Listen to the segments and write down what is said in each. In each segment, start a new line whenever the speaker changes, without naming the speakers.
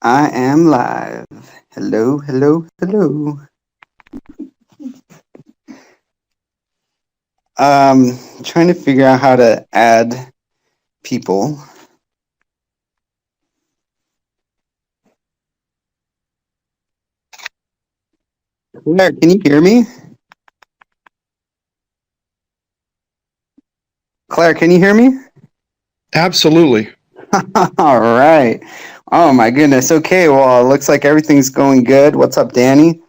I am live. Hello, hello, hello. Trying to figure out how to add people. Claire, can you hear me? Claire, can you hear me?
Absolutely.
All right. Oh my goodness. Okay, well, it looks like everything's going good. What's up, Danny?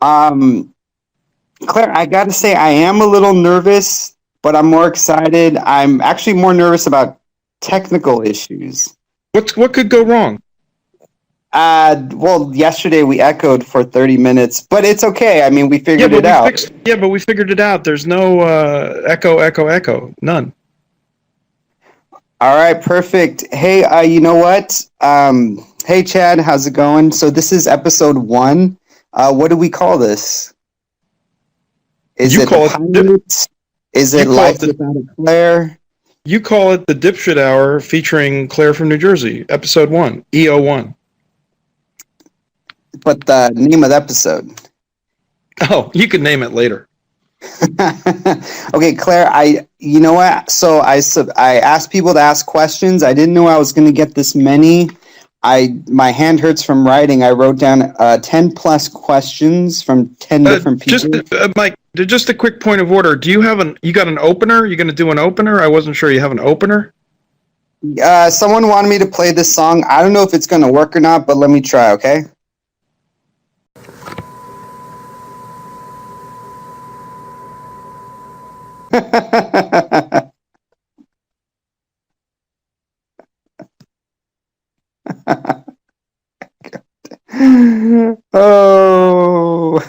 Claire, I got to say I am a little nervous, but I'm more excited. I'm actually more nervous about technical issues.
What could go wrong?
Well, yesterday we echoed for 30 minutes, but it's okay. I mean, we figured
but
it out.
we figured it out. There's no echo. None.
All right, perfect. Hey, you know what? Hey, Chad, how's it going? So this is episode 1. What do we call this? Is it the pilot? Is it Life Without a Claire?
You call it the Dipshit Hour featuring Claire from New Jersey, episode 1, EO1.
But the name of the episode.
Oh, you can name it later.
Okay, Claire, you know what? So I asked people to ask questions. I didn't know I was going to get this many. My hand hurts from writing. I wrote down 10 plus questions from 10 different people.
Mike, just a quick point of order. Do you got an opener? You going to do an opener? I wasn't sure you have an opener.
Someone wanted me to play this song. I don't know if it's going to work or not, but let me try, okay? Oh.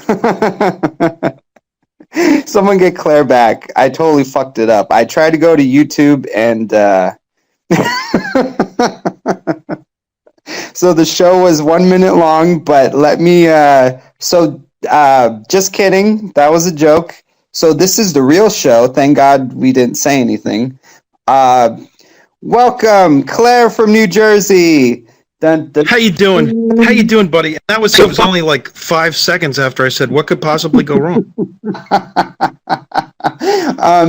Someone get Claire back. I totally fucked it up. I tried to go to YouTube and so the show was 1 minute long, but let me just kidding. That was a joke. So this is the real show. Thank God we didn't say anything. Welcome, Claire from New Jersey.
How you doing? How you doing, buddy? And that was only like 5 seconds after I said, what could possibly go wrong?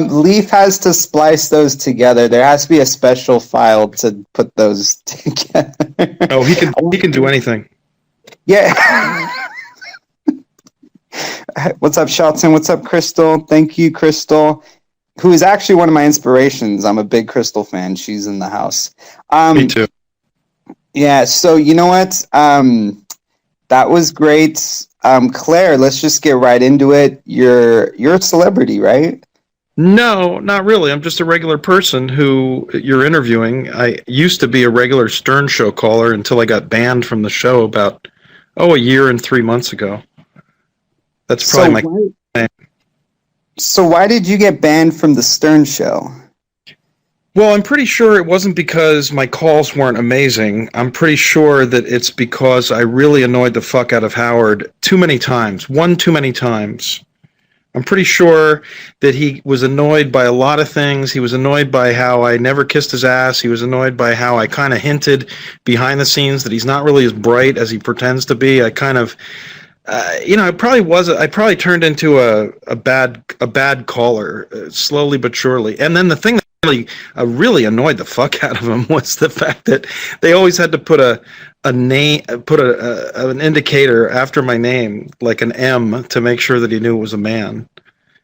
Leaf has to splice those together. There has to be a special file to put those together.
Oh, he can do anything.
Yeah. What's up, Shelton? What's up, Crystal? Thank you, Crystal, who is actually one of my inspirations. I'm a big Crystal fan. She's in the house.
Me too.
Yeah, so you know what? That was great. Claire, let's just get right into it. You're a celebrity, right?
No, not really. I'm just a regular person who you're interviewing. I used to be a regular Stern Show caller until I got banned from the show about, a year and 3 months ago. That's probably
So why did you get banned from the Stern Show?
Well, I'm pretty sure it wasn't because my calls weren't amazing. I'm pretty sure that it's because I really annoyed the fuck out of Howard too many times. One too many times. I'm pretty sure that he was annoyed by a lot of things. He was annoyed by how I never kissed his ass. He was annoyed by how I kind of hinted behind the scenes that he's not really as bright as he pretends to be. I kind of... I probably turned into a bad caller, slowly but surely. And then the thing that really annoyed the fuck out of him was the fact that they always had to put an indicator after my name, like an M, to make sure that he knew it was a man.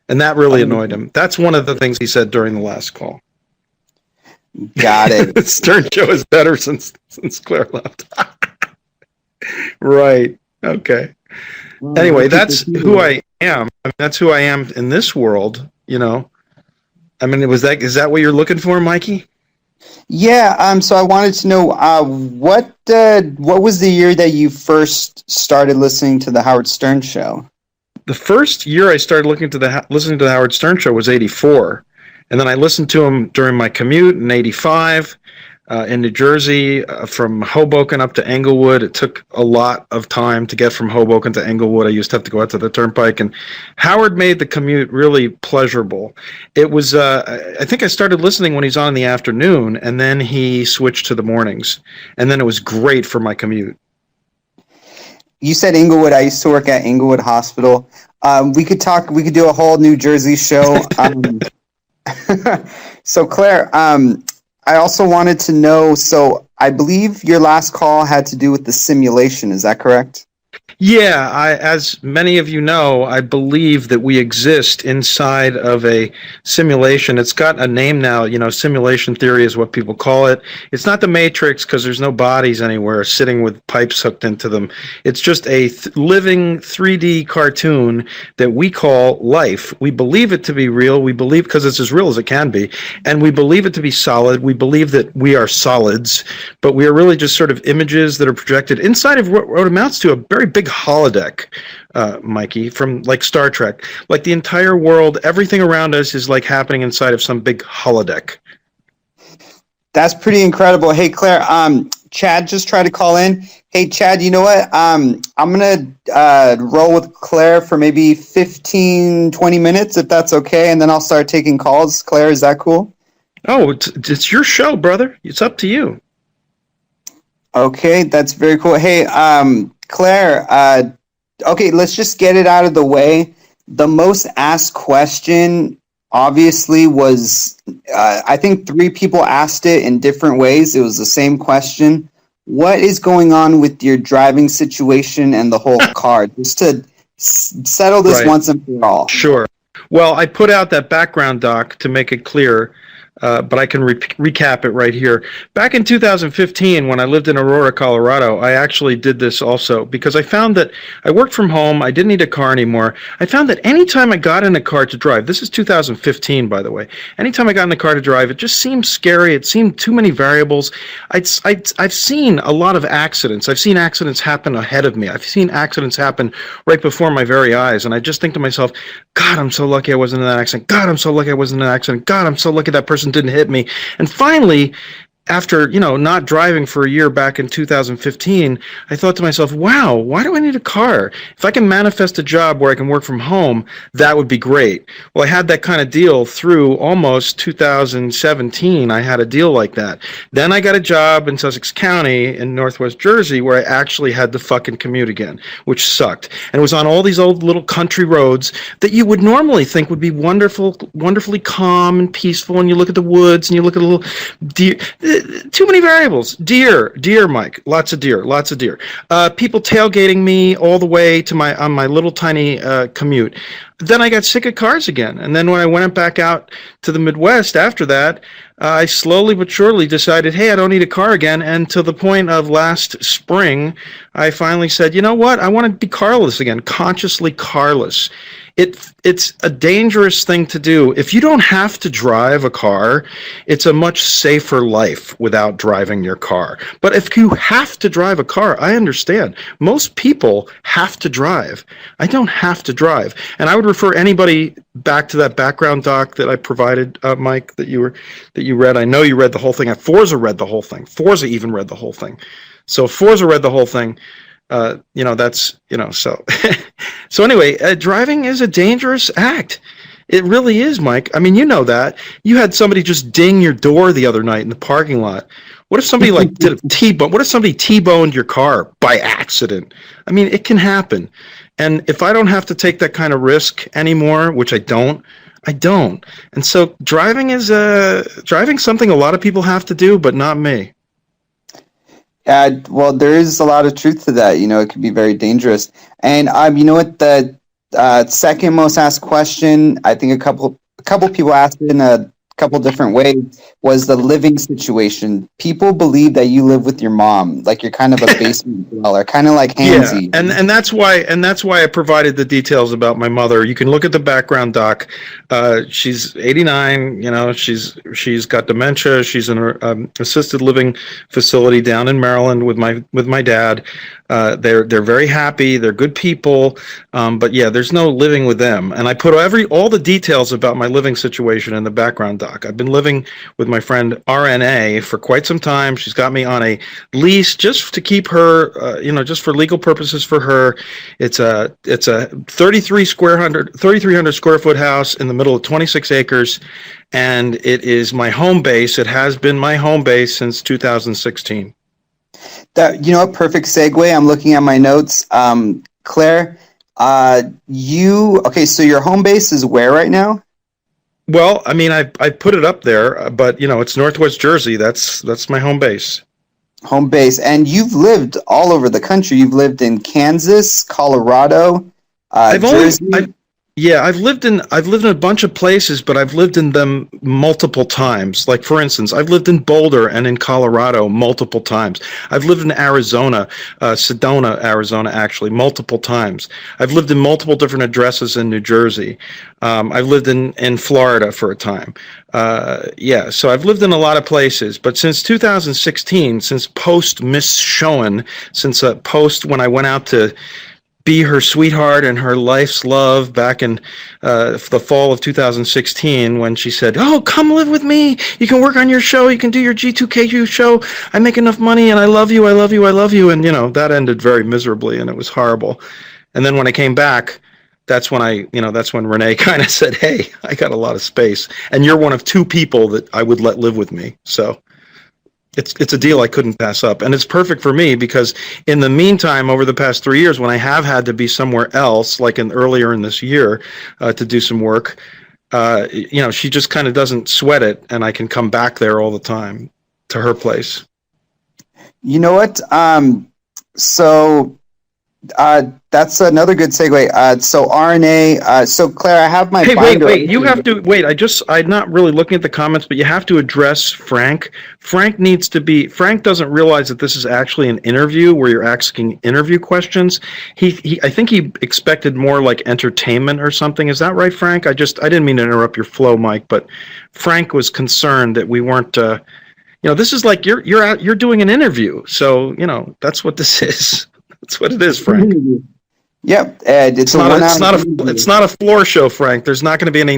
And that really annoyed him. That's one of the things he said during the last call.
Got it.
Stern Show is better since Claire left. Right. Okay. Well, anyway, that's who I am. I mean, that's who I am in this world, I mean, is that what you're looking for, Mikey?
Yeah, so I wanted to know what was the year that you first started listening to the Howard Stern Show?
The first year I started listening to the Howard Stern Show was 1984. And then I listened to him during my commute in 1985. In New Jersey, from Hoboken up to Englewood. It took a lot of time to get from Hoboken to Englewood. I used to have to go out to the turnpike, and Howard made the commute really pleasurable. It was, I think I started listening when he's on in the afternoon, and then he switched to the mornings, and then it was great for my commute.
You said Inglewood. I used to work at Inglewood Hospital. We could talk. We could do a whole New Jersey show. So Claire, I also wanted to know. So I believe your last call had to do with the simulation. Is that correct?
Yeah, as many of you know, I believe that we exist inside of a simulation. It's got a name now, simulation theory is what people call it. It's not the Matrix because there's no bodies anywhere sitting with pipes hooked into them. It's just a living 3D cartoon that we call life. We believe it to be real. We believe because it's as real as it can be. And we believe it to be solid. We believe that we are solids, but we are really just sort of images that are projected inside of what amounts to a very big holodeck, Mikey, from like Star Trek. Like the entire world, everything around us is like happening inside of some big holodeck.
That's pretty incredible. Hey, Claire, Chad just tried to call in. Hey, Chad, you know what? I'm going to roll with Claire for maybe 15, 20 minutes, if that's okay, and then I'll start taking calls. Claire, is that cool?
Oh, it's your show, brother. It's up to you.
Okay, that's very cool. Hey, Claire, okay, let's just get it out of the way. The most asked question, obviously, was, I think 3 people asked it in different ways. It was the same question. What is going on with your driving situation and the whole car? Just to settle this once and for all.
Sure. Well, I put out that background doc to make it clear. But I can recap it right here. Back in 2015, when I lived in Aurora, Colorado, I actually did this also because I found that I worked from home. I didn't need a car anymore. I found that anytime I got in a car to drive, this is 2015, by the way, anytime I got in the car to drive, it just seemed scary. It seemed too many variables. I've seen a lot of accidents. I've seen accidents happen ahead of me. I've seen accidents happen right before my very eyes. And I just think to myself, God, I'm so lucky I wasn't in that accident. God, I'm so lucky I wasn't in that accident. God, I'm so lucky that person didn't hit me. And finally, after not driving for a year back in 2015, I thought to myself, wow, why do I need a car? If I can manifest a job where I can work from home, that would be great. Well, I had that kind of deal through almost 2017. I had a deal like that. Then I got a job in Sussex County in Northwest Jersey where I actually had to fucking commute again, which sucked. And it was on all these old little country roads that you would normally think would be wonderfully calm and peaceful, and you look at the woods and you look at a little deer. Too many variables. Deer, Mike. Lots of deer. People tailgating me all the way to my little tiny commute. Then I got sick of cars again. And then when I went back out to the Midwest after that, I slowly but surely decided, hey, I don't need a car again. And to the point of last spring, I finally said, you know what? I want to be carless again, consciously carless. It's a dangerous thing to do. If you don't have to drive a car, it's a much safer life without driving your car. But if you have to drive a car, I understand. Most people have to drive. I don't have to drive. And I would refer anybody back to that background doc that I provided, Mike, that you read. I know you read the whole thing. Forza read the whole thing. Forza even read the whole thing. So Forza read the whole thing. So so anyway, driving is a dangerous act. It really is, Mike. I mean, you know that. You had somebody just ding your door the other night in the parking lot. What if somebody did a T-bone? What if somebody T-boned your car by accident? I mean, it can happen. And if I don't have to take that kind of risk anymore, which I don't. And so driving is something a lot of people have to do, but not me.
Well, there is a lot of truth to that. It can be very dangerous. And you know what? The second most asked question, I think a couple people asked it in a couple different ways, was the living situation. People believe that you live with your mom, like you're kind of a basement dweller, kind of like Hansy.
Yeah, and that's why I provided the details about my mother. You can look at the background doc. She's 89. She's got dementia. She's in an assisted living facility down in Maryland with my dad. They're very happy. They're good people. But yeah, there's no living with them. And I put all the details about my living situation in the background doc. I've been living with my friend RNA for quite some time. She's got me on a lease just to keep her, just for legal purposes for her. It's a 3,300 square foot house in the middle of 26 acres. And it is my home base. It has been my home base since 2016.
That, you know, a perfect segue. I'm looking at my notes. Claire, okay? So your home base is where right now?
Well, I mean, I put it up there, but you know, it's Northwest Jersey. That's my home base.
Home base, and you've lived all over the country. You've lived in Kansas, Colorado, Jersey.
I've lived in a bunch of places, but I've lived in them multiple times. Like, for instance, I've lived in Boulder and in Colorado multiple times. I've lived in Arizona, Sedona, Arizona, actually, multiple times. I've lived in multiple different addresses in New Jersey. I've lived in Florida for a time. So I've lived in a lot of places. But since 2016, since post Miss Schoen, since post when I went out to be her sweetheart and her life's love back in the fall of 2016, when she said, "Oh, come live with me. You can work on your show. You can do your G2KU show. I make enough money and I love you. I love you. I love you." And, you know, that ended very miserably and it was horrible. And then when I came back, that's when Renee kind of said, "Hey, I got a lot of space. And you're one of two people that I would let live with me." So it's a deal I couldn't pass up, and it's perfect for me because in the meantime, over the past 3 years, when I have had to be somewhere else, like earlier in this year, to do some work, she just kind of doesn't sweat it, and I can come back there all the time to her place.
You know what? That's another good segue. So RNA. So Claire, I have my.
Hey, wait! You have to wait. I'm not really looking at the comments, but you have to address Frank. Frank doesn't realize that this is actually an interview where you're asking interview questions. I think he expected more like entertainment or something. Is that right, Frank? I didn't mean to interrupt your flow, Mike, but Frank was concerned that we weren't. This is like you're doing an interview, so that's what this is. That's what it is, Frank.
Yep,
it's not a floor show, Frank. There's not going to be any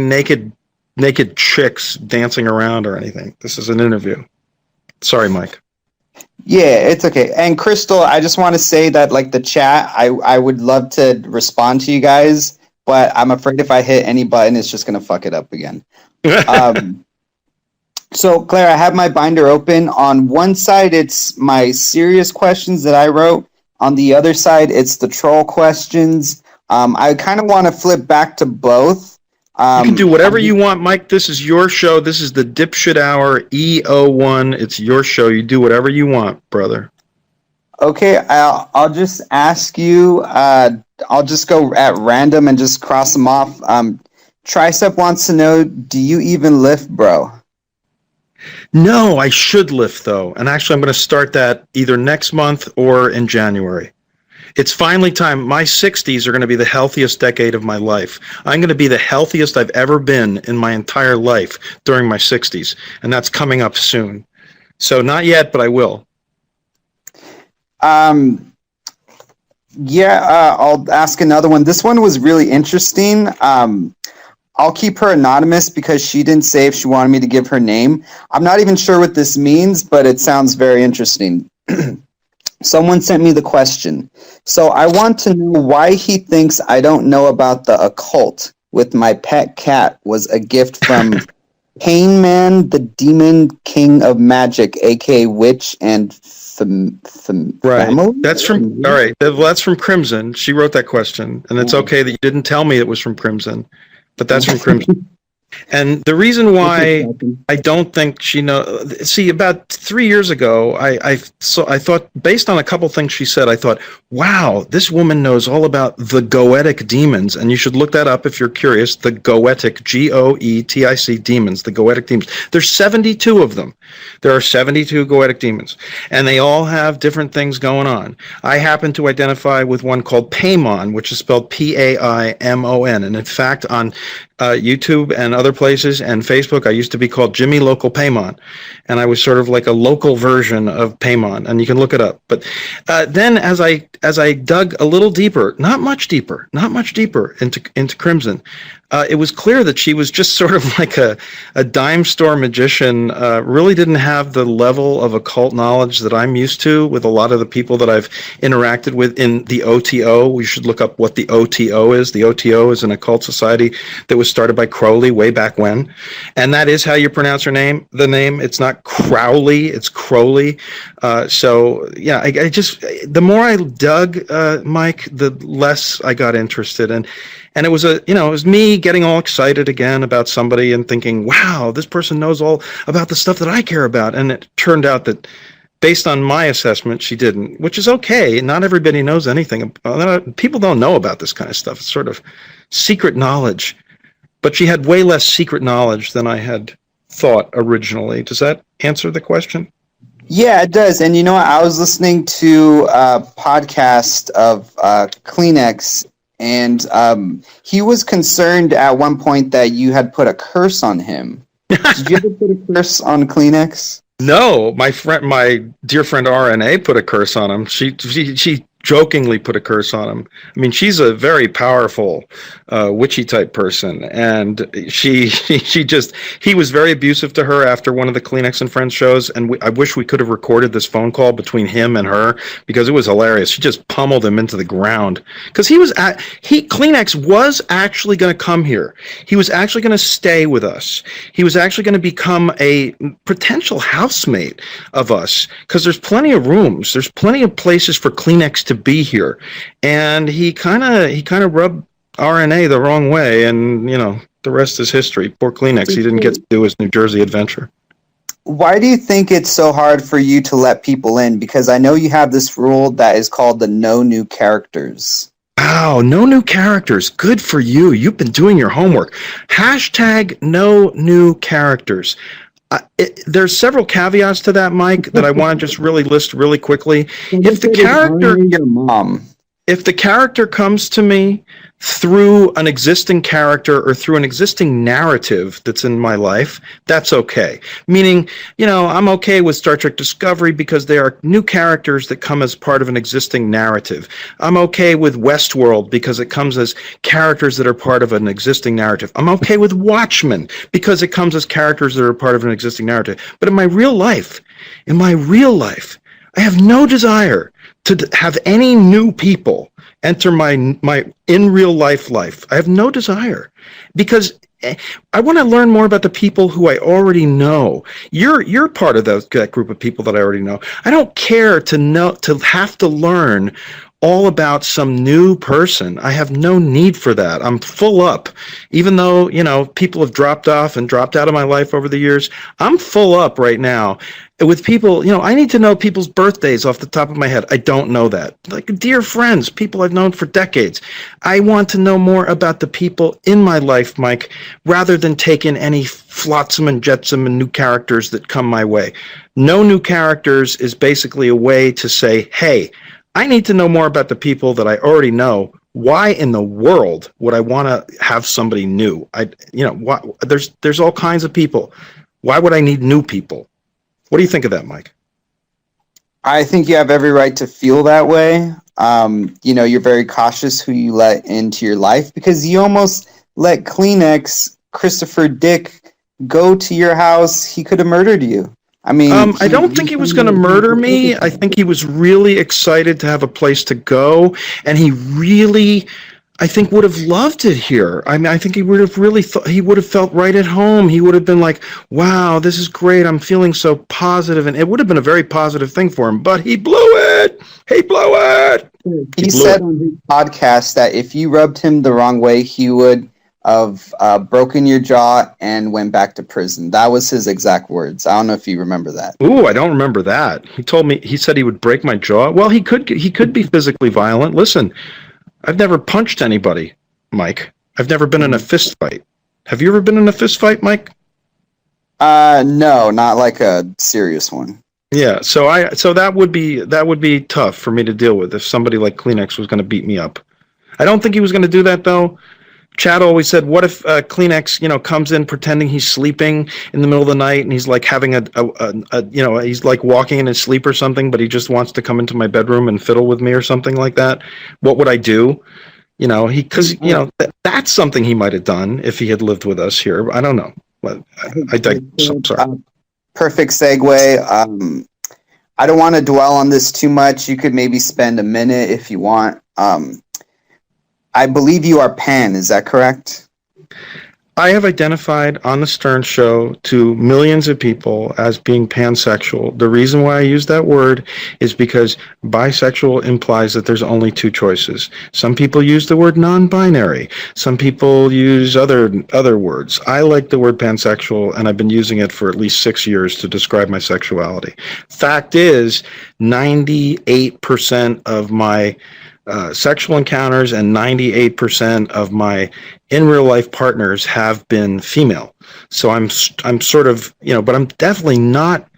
naked chicks dancing around or anything. This is an interview. Sorry, Mike.
Yeah, it's okay. And Crystal, I just want to say that, like, the chat, I would love to respond to you guys, but I'm afraid if I hit any button, it's just going to fuck it up again. So, Claire, I have my binder open. On one side, it's my serious questions that I wrote. On the other side, it's the troll questions. I kind of want to flip back to both.
You can do whatever you want, Mike. This is your show. This is the Dipshit Hour E01. It's your show. You do whatever you want, brother.
Okay, I'll just ask you. I'll just go at random and just cross them off. Tricep wants to know, do you even lift, bro?
No, I should lift, though. And actually, I'm going to start that either next month or in January. It's finally time. My 60s are going to be the healthiest decade of my life. I'm going to be the healthiest I've ever been in my entire life during my 60s. And that's coming up soon. So not yet, but I will.
I'll ask another one. This one was really interesting. I'll keep her anonymous because she didn't say if she wanted me to give her name. I'm not even sure what this means, but it sounds very interesting. Someone sent me the question. So I want to know why he thinks I don't know about the occult with my pet cat was a gift from Pain Man, the Demon King of Magic, aka Witch and
right.
Family?
That's from That's from Crimson. She wrote that question, and it's okay that you didn't tell me it was from Crimson. But that's from Crimson. And the reason why I don't think she knows... See, about 3 years ago, I thought, based on a couple things she said, I thought, wow, this woman knows all about the Goetic demons. And you should look that up if you're curious. The Goetic, Goetic demons, the Goetic demons. There's 72 of them. There are 72 Goetic demons. And they all have different things going on. I happen to identify with one called Paimon, which is spelled Paimon. And in fact, on YouTube and other places and Facebook, I used to be called Jimmy Local Paimon, and I was sort of like a local version of Paimon, and you can look it up. But then as I dug a little deeper, not much deeper into Crimson, it was clear that she was just sort of like a dime store magician, really didn't have the level of occult knowledge that I'm used to with a lot of the people that I've interacted with in the OTO. We should look up what the OTO is. The OTO is an occult society that was started by Crowley way back when. And that is how you pronounce her name, the name. It's not Crowley, it's Crowley. So, yeah, I just, the more I dug, Mike, the less I got interested. And it was it was me getting all excited again about somebody and thinking, wow, this person knows all about the stuff that I care about. And it turned out that based on my assessment, she didn't, which is okay. Not everybody knows anything. People don't know about this kind of stuff. It's sort of secret knowledge. But she had way less secret knowledge than I had thought originally. Does that answer the question?
Yeah, it does. And you know what? I was listening to a podcast of Kleenex, and he was concerned at one point that you had put a curse on him. Did you ever put a curse on Kleenex?
No, my dear friend RNA put a curse on him. She jokingly put a curse on him. I mean, she's a very powerful witchy type person, and he was very abusive to her after one of the Kleenex and Friends shows, and I wish we could have recorded this phone call between him and her because it was hilarious. She just pummeled him into the ground because Kleenex was actually going to come here. He was actually going to stay with us. He was actually going to become a potential housemate of us because there's plenty of rooms. There's plenty of places for Kleenex to be here, and he kind of rubbed RNA the wrong way, and the rest is history. Poor Kleenex, he didn't get to do his New Jersey adventure.
Why do you think it's so hard for you to let people in? Because I know you have this rule that is called the no new characters.
Wow, no new characters. Good for you. You've been doing your homework. # no new characters. There's several caveats to that, Mike, that I want to just really list really quickly. If the character comes to me through an existing character or through an existing narrative that's in my life, that's okay. Meaning, I'm okay with Star Trek Discovery because there are new characters that come as part of an existing narrative. I'm okay with Westworld because it comes as characters that are part of an existing narrative. I'm okay with Watchmen because it comes as characters that are part of an existing narrative. But in my real life, I have no desire to have any new people enter my in real life. I have no desire because I want to learn more about the people who I already know. You're part of that group of people that I already know. I don't care to have to learn all about some new person. I have no need for that. I'm full up. Even though, people have dropped off and dropped out of my life over the years, I'm full up right now with people. I need to know people's birthdays off the top of my head. I don't know that. Like dear friends, people I've known for decades. I want to know more about the people in my life, Mike, rather than take in any flotsam and jetsam and new characters that come my way. No new characters is basically a way to say, hey, I need to know more about the people that I already know. Why in the world would I want to have somebody new? There's all kinds of people. Why would I need new people? What do you think of that, Mike?
I think you have every right to feel that way. You're very cautious who you let into your life because you almost let Kleenex, Christopher Dick, go to your house. He could have murdered you. I mean,
I don't think he was going to murder me. I think he was really excited to have a place to go, and he really, I think, would have loved it here. I mean, I think he would have really he would have felt right at home. He would have been like, wow, this is great. I'm feeling so positive, and it would have been a very positive thing for him, but he blew it. He blew it.
He said on his podcast that if you rubbed him the wrong way, he would have broken your jaw and went back to prison. That was his exact words. I don't know if you remember that.
Ooh, I don't remember that. He said he would break my jaw. Well, he could be physically violent. Listen, I've never punched anybody, Mike. I've never been in a fist fight. Have you ever been in a fist fight, Mike?
No, not like a serious one.
Yeah, so that would be tough for me to deal with if somebody like Kleenex was going to beat me up. I don't think he was going to do that though. Chad always said, what if Kleenex, comes in pretending he's sleeping in the middle of the night and he's like having he's like walking in his sleep or something, but he just wants to come into my bedroom and fiddle with me or something like that. What would I do? You know, that's something he might have done if he had lived with us here. I don't know, but I digress. I'm sorry.
Perfect segue. I don't want to dwell on this too much. You could maybe spend a minute if you want. I believe you are pan. Is that correct?
I have identified on the Stern Show to millions of people as being pansexual. The reason why I use that word is because bisexual implies that there's only two choices. Some people use the word non-binary. Some people use other words. I like the word pansexual, and I've been using it for at least 6 years to describe my sexuality. Fact is, 98% of my sexual encounters and 98% of my in real life partners have been female. So I'm sort of, but I'm definitely not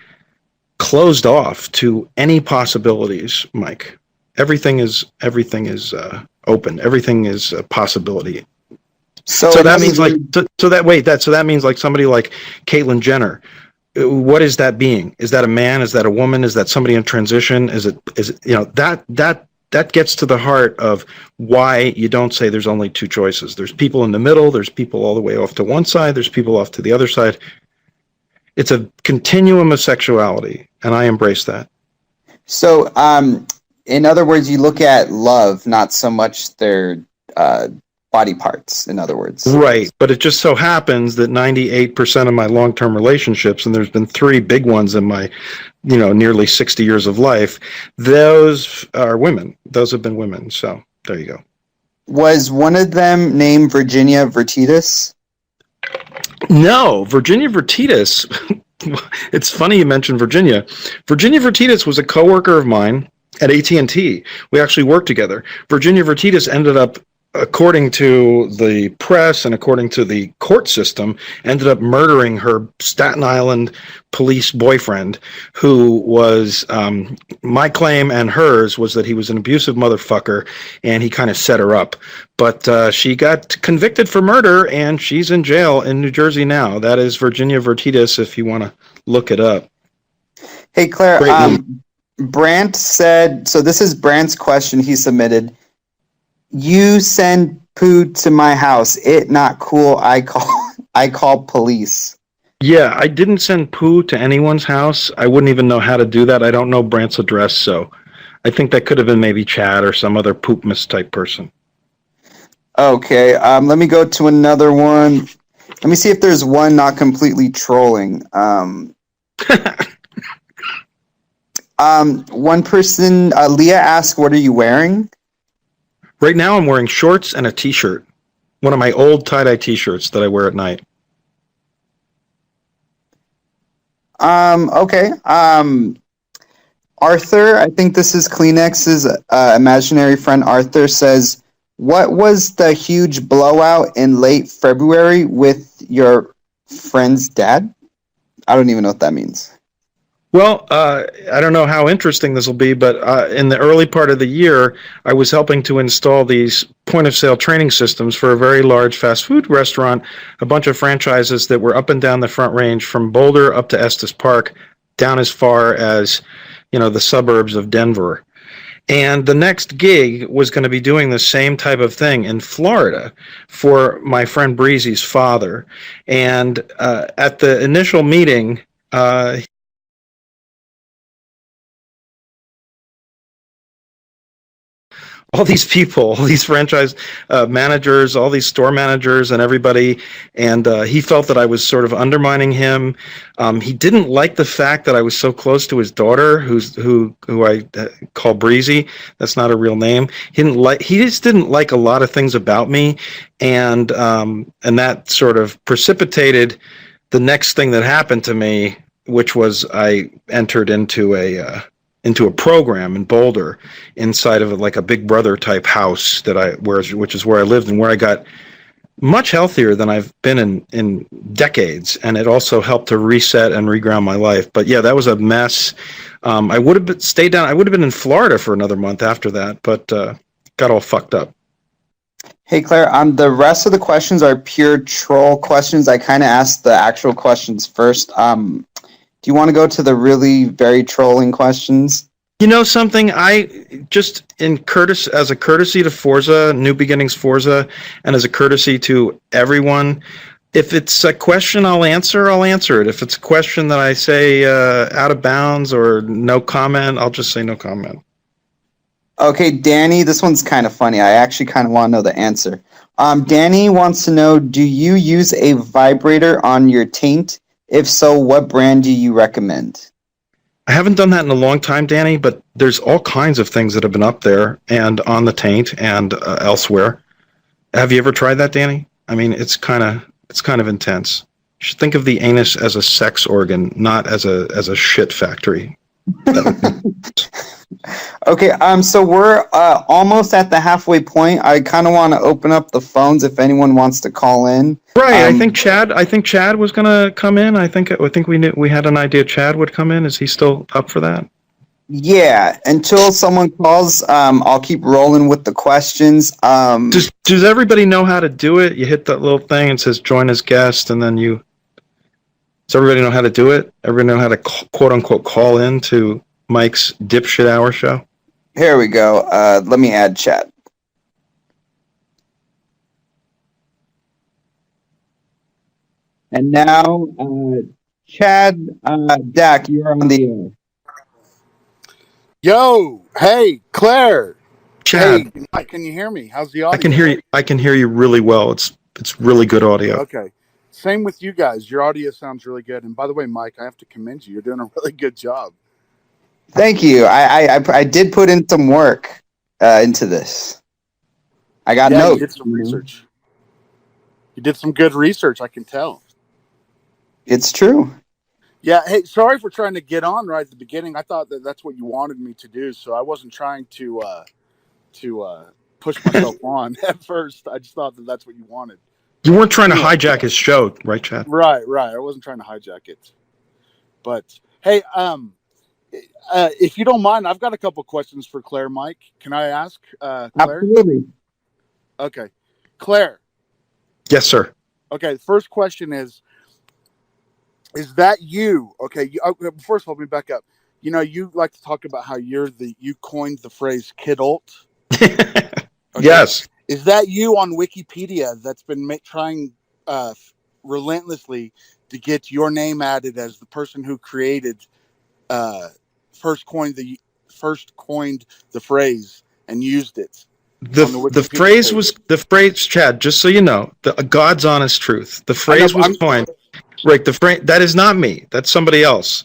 closed off to any possibilities, Mike. Everything is open. Everything is a possibility. So that means that means like somebody like Caitlyn Jenner. What is that being? Is that a man? Is that a woman? Is that somebody in transition? Is it that gets to the heart of why you don't say there's only two choices. There's people in the middle. There's people all the way off to one side. There's people off to the other side. It's a continuum of sexuality, and I embrace that.
So, in other words, you look at love, not so much their body parts, in other words.
Right, but it just so happens that 98% of my long-term relationships, and there's been 3 big ones in my nearly 60 years of life, those are women. Those have been women. So there you go.
Was one of them named Virginia Vertitis?
No, Virginia Vertitis. It's funny you mentioned Virginia. Virginia Vertitis was a coworker of mine at AT&T. We actually worked together. Virginia Vertitis ended up, according to the press and according to the court system, ended up murdering her Staten Island police boyfriend, who was, my claim and hers was that he was an abusive motherfucker and he kind of set her up. But she got convicted for murder and she's in jail in New Jersey now. That is Virginia Vertitis, if you want to look it up.
Hey, Claire, Brant said, so this is Brant's question he submitted. You send poo to my house. It not cool. I call police.
Yeah, I didn't send poo to anyone's house. I wouldn't even know how to do that. I don't know Brant's address, so I think that could have been maybe Chad or some other poopmas type person.
Okay, let me go to another one. Let me see if there's one not completely trolling. One person, Leah asked, "What are you wearing?"
Right now I'm wearing shorts and a t-shirt. One of my old tie-dye t-shirts that I wear at night.
Okay. Arthur, I think this is Kleenex's imaginary friend Arthur, says, what was the huge blowout in late February with your friend's dad? I don't even know what that means.
Well, I don't know how interesting this will be, but in the early part of the year, I was helping to install these point-of-sale training systems for a very large fast food restaurant, a bunch of franchises that were up and down the Front Range from Boulder up to Estes Park, down as far as, the suburbs of Denver. And the next gig was going to be doing the same type of thing in Florida for my friend Breezy's father. And at the initial meeting, all these people, all these franchise managers, all these store managers and everybody, and he felt that I was sort of undermining him. He didn't like the fact that I was so close to his daughter, who I call Breezy. That's not a real name. He just didn't like a lot of things about me, and that sort of precipitated the next thing that happened to me, which was I entered into a program in Boulder inside of like a Big Brother type house which is where I lived and where I got much healthier than I've been in decades. And it also helped to reset and reground my life. But yeah, that was a mess. I would have stayed down. I would have been in Florida for another month after that, but got all fucked up.
Hey, Claire, the rest of the questions are pure troll questions. I kind of asked the actual questions first. Do you want to go to the really very trolling questions?
You know something? I just as a courtesy to Forza, New Beginnings Forza, and as a courtesy to everyone, if it's a question I'll answer it. If it's a question that I say out of bounds or no comment, I'll just say no comment.
Okay, Danny, this one's kind of funny. I actually kind of want to know the answer. Danny wants to know, do you use a vibrator on your taint? If so, what brand do you recommend?
I haven't done that in a long time, Danny, but there's all kinds of things that have been up there and on the taint and elsewhere. Have you ever tried that, Danny? I mean, it's kind of intense. You should think of the anus as a sex organ, not as a shit factory.
Okay, so we're almost at the halfway point. I kind of want to open up the phones if anyone wants to call in.
Right, I think Chad was gonna come in. I think we had an idea Chad would come in. Is he still up for that?
Yeah, until someone calls, I'll keep rolling with the questions.
Does everybody know how to do it? You hit that little thing and says join as guest, and then does everybody know how to do it? Everybody know how to quote unquote call in to Mike's Dipshit Hour show?
Here we go. Let me add chat. And now, Chad, Dak, you're on the air.
Yo, hey, Claire.
Chad,
hey, can you hear me? How's the audio?
I can hear you really well. It's really good audio.
Okay. Same with you guys. Your audio sounds really good. And by the way, Mike, I have to commend you. You're doing a really good job.
Thank you. I did put in some work into this. I got notes.
You did some research. You did some good research, I can tell.
It's true.
Yeah. Hey, sorry for trying to get on right at the beginning. I thought that's what you wanted me to do, so I wasn't trying to push myself on at first. I just thought that's what you wanted.
You weren't trying to hijack his show, right, Chad?
Right. I wasn't trying to hijack it. But hey, if you don't mind, I've got a couple questions for Claire, Mike. Can I ask Claire?
Absolutely.
Okay. Claire.
Yes, sir.
Okay, the first question is that you? Okay, first of all, let me back up. You know, you like to talk about how you coined the phrase kidult.
Okay. Yes.
Is that you on Wikipedia that's been trying relentlessly to get your name added as the person who created first coined the phrase and used it?
The phrase, Chad, just so you know, God's honest truth. The phrase was coined. Right, that is not me. That's somebody else.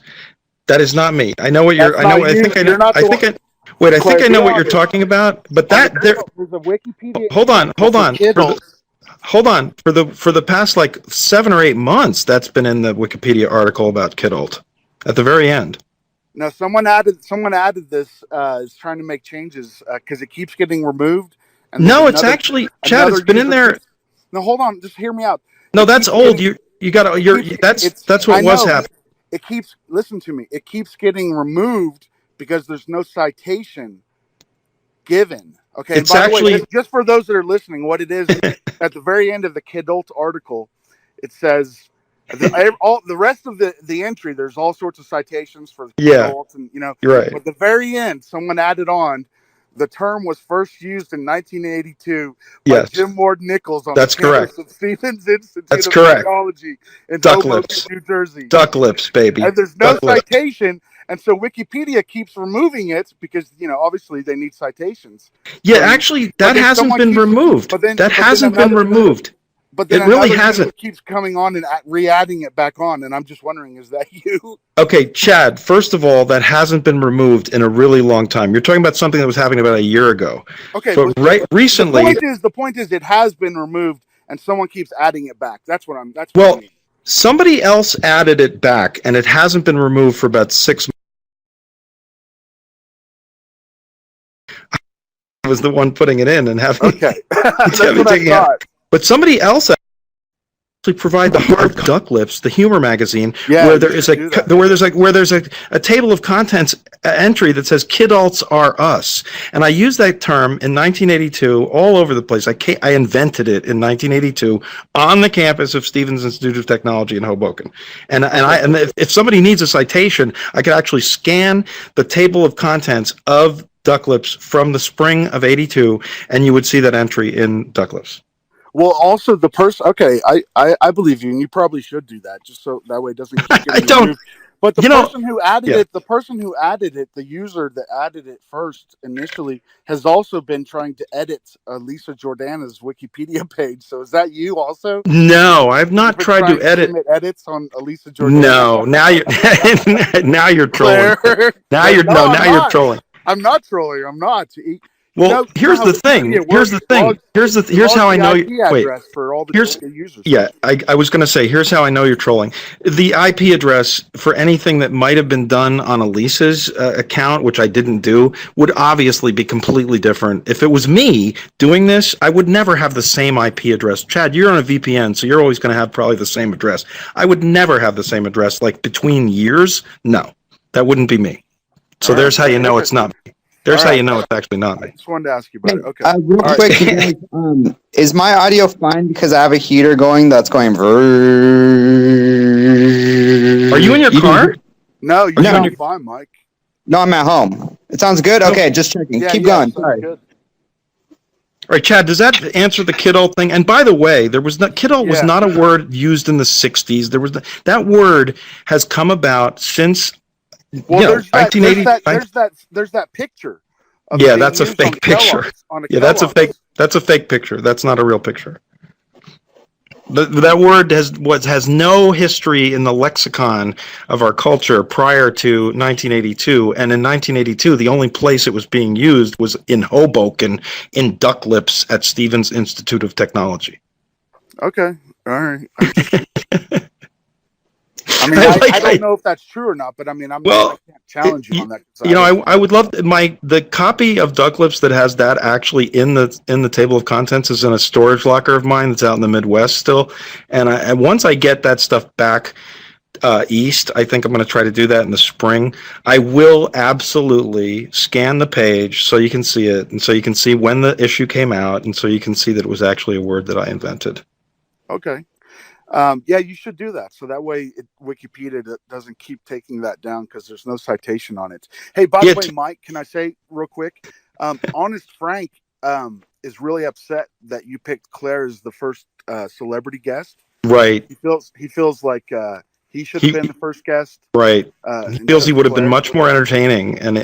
That is not me. I know what you're. I know. I think I know. I think I. Wait, I think I know what you're talking about. But there's a Wikipedia. Hold on. Hold on. For the past like 7 or 8 months, that's been in the Wikipedia article about kidult at the very end.
No, someone added this. Is trying to make changes because it keeps getting removed.
And no, it's actually Chad. It's been in there.
No, hold on. Just hear me out.
No, that's old. You got to. That's what was happening.
It keeps. Listen to me. It keeps getting removed because there's no citation given. Okay.
It's actually
way, just for those that are listening. What it is at the very end of the Kidult article, it says. The rest of the entry, there's all sorts of citations for adults, and you're right. But at the very end, someone added on, the term was first used in 1982 by Jim Ward Nichols on the campus of Stevens Institute of Technology in Hoboken, New Jersey.
Duck lips, baby.
And there's no citation, and so Wikipedia keeps removing it because obviously they need citations.
Yeah, actually, that hasn't been removed. That hasn't been removed.
But then
it really hasn't.
Keeps coming on and re-adding it back on, and I'm just wondering, is that you?
Okay, Chad. First of all, that hasn't been removed in a really long time. You're talking about something that was happening about a year ago.
Okay,
but recently,
the point is, it has been removed, and someone keeps adding it back. That's what I'm. That's
what
I mean.
Somebody else added it back, and it hasn't been removed for about 6 months. I was the one putting it in and having.
Okay, that's what I thought.
But somebody else. provide the hard duck lips, the humor magazine,
Yeah,
where there's a table of contents entry that says "Kidults are us," and I used that term in 1982 all over the place. I invented it in 1982 on the campus of Stevens Institute of Technology in Hoboken, and if somebody needs a citation, I could actually scan the table of contents of Duck Lips from the spring of '82, and you would see that entry in Duck Lips.
Well, also the person. Okay, I believe you, and you probably should do that, just so that way it doesn't keep getting removed. But the person who added it, the user that added it first initially, has also been trying to edit Lisa Jordana's Wikipedia page. So is that you also?
No, I've not tried to edit
edits on Lisa Jordana.
No, now you're trolling. Now you're trolling.
I'm not trolling. I'm not.
Well, here's the thing. Here's how I know you. Wait. I was going to say, here's how I know you're trolling. The IP address for anything that might have been done on Elisa's account, which I didn't do, would obviously be completely different. If it was me doing this, I would never have the same IP address. Chad, you're on a VPN, so you're always going to have probably the same address. I would never have the same address, like between years. No, that wouldn't be me. So there's how you know it's not me. There's how you know it's actually not me.
I just wanted to ask you about it. Okay.
Real quick, is my audio fine because I have a heater going that's going?
Are you in your car?
No, you're sound fine, Mike.
No, I'm at home. It sounds good? Okay, just checking. Keep going. Sorry.
Good.
All right, Chad, does that answer the kidult thing? And by the way, kidult was not a word used in the 60s. That word has come about since...
Well, there's that picture.
That's a fake picture. That's a fake picture. That's not a real picture. That word has no history in the lexicon of our culture prior to 1982. And in 1982, the only place it was being used was in Hoboken, in Duck Lips at Stevens Institute of Technology.
Okay, all right. I mean, I don't know if that's true or not, but I mean, I can't challenge you on that.
I would love the copy of Duck Lips that has that actually in the table of contents is in a storage locker of mine that's out in the Midwest still, and once I get that stuff back east, I think I'm going to try to do that in the spring. I will absolutely scan the page so you can see it, and so you can see when the issue came out, and so you can see that it was actually a word that I invented.
Okay. You should do that. So that way Wikipedia doesn't keep taking that down because there's no citation on it. Hey, by the way, Mike, can I say real quick? Honest Frank is really upset that you picked Claire as the first celebrity guest.
Right.
He feels like he should have been the first guest.
Right. He feels he would have been much more entertaining and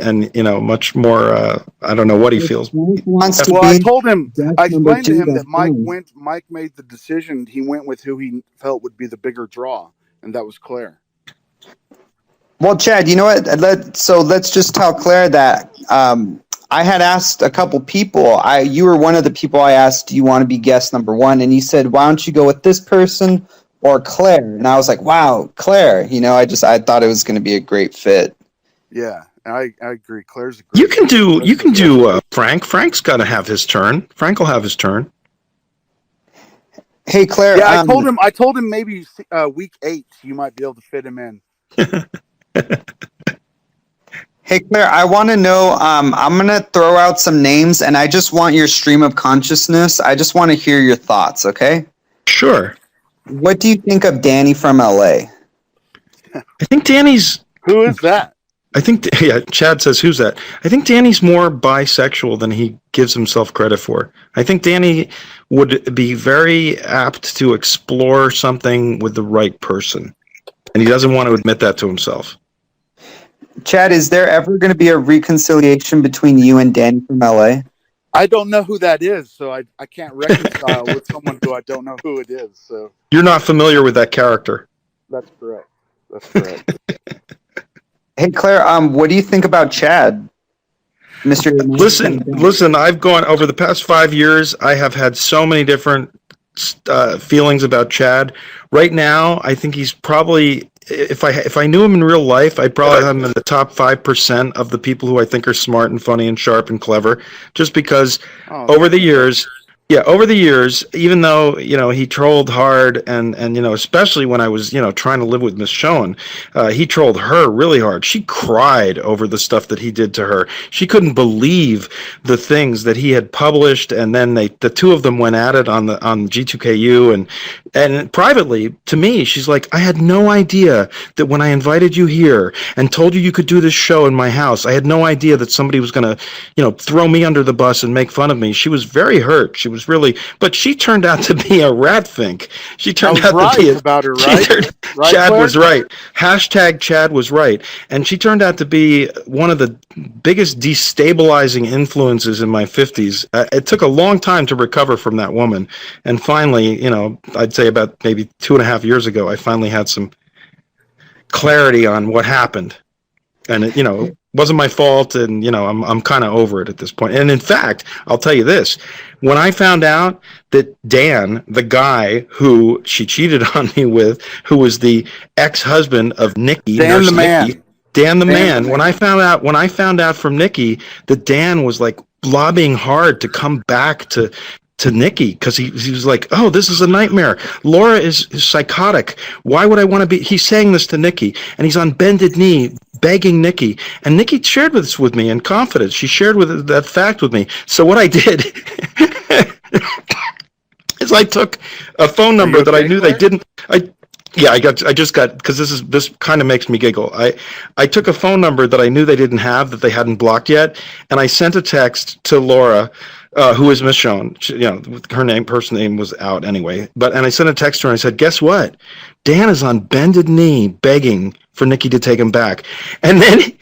much more. I don't know what he feels.
I told him. I explained to him that Mike made the decision. He went with who he felt would be the bigger draw, and that was Claire.
Well, Chad, you know what? Let's just tell Claire that I had asked a couple people. You were one of the people I asked, do you want to be guest number one? And you said, why don't you go with this person or Claire? And I was like, wow, Claire. I thought it was going to be a great fit.
Yeah, I agree. Claire's a great
You can do Frank. Frank's got to have his turn. Frank will have his turn.
Hey, Claire.
Yeah, I told him maybe week 8 you might be able to fit him in.
Hey, Claire, I want to know, I'm going to throw out some names, and I just want your stream of consciousness. I just want to hear your thoughts, okay?
Sure.
What do you think of Danny from LA?
I think Danny's...
Who is that?
I think, Chad says, who's that? I think Danny's more bisexual than he gives himself credit for. I think Danny would be very apt to explore something with the right person, and he doesn't want to admit that to himself.
Chad, is there ever going to be a reconciliation between you and Danny from LA?
I don't know who that is, so I can't reconcile with someone who I don't know who it is. So
you're not familiar with that character.
That's correct.
Hey, Claire, what do you think about Chad?
Listen, I've gone over the past 5 years. I have had so many different feelings about Chad. Right now, I think he's probably, if I knew him in real life, I'd probably have him in the top 5% of the people who I think are smart and funny and sharp and clever. Just because over the years, Yeah, over the years, even though, he trolled hard and especially when I was, trying to live with Miss Schoen, he trolled her really hard. She cried over the stuff that he did to her. She couldn't believe the things that he had published, and then the two of them went at it on G2KU, and privately to me, she's like, I had no idea that when I invited you here and told you could do this show in my house, I had no idea that somebody was going to, throw me under the bus and make fun of me. She was very hurt. She was really, but she turned out to be a rat fink. She turned out
right
to be
about her, right?
Right, Chad Claire? Was right. Hashtag Chad was right. And she turned out to be one of the biggest destabilizing influences in my 50s. It took a long time to recover from that woman. And finally, I'd say about maybe 2.5 years ago, I finally had some clarity on what happened. And it, wasn't my fault, and I'm kind of over it at this point. And in fact, I'll tell you this: when I found out that Dan, the guy who she cheated on me with, who was the ex-husband of Nikki,
Dan the man,
Dan the man. When I found out from Nikki that Dan was like lobbying hard to come back to Nikki, because he was like, oh, this is a nightmare. Laura is psychotic. Why would I want to be? He's saying this to Nikki, and he's on bended knee begging Nikki. And Nikki shared this with me in confidence. She shared that fact with me. So what I did is I took a phone number that I knew they didn't. I just got, because this kind of makes me giggle. I took a phone number that I knew they didn't have, that they hadn't blocked yet, and I sent a text to Laura, who is Miss Schoen. Her first name was out anyway. And I sent a text to her and I said, guess what? Dan is on bended knee begging for Nikki to take him back. And then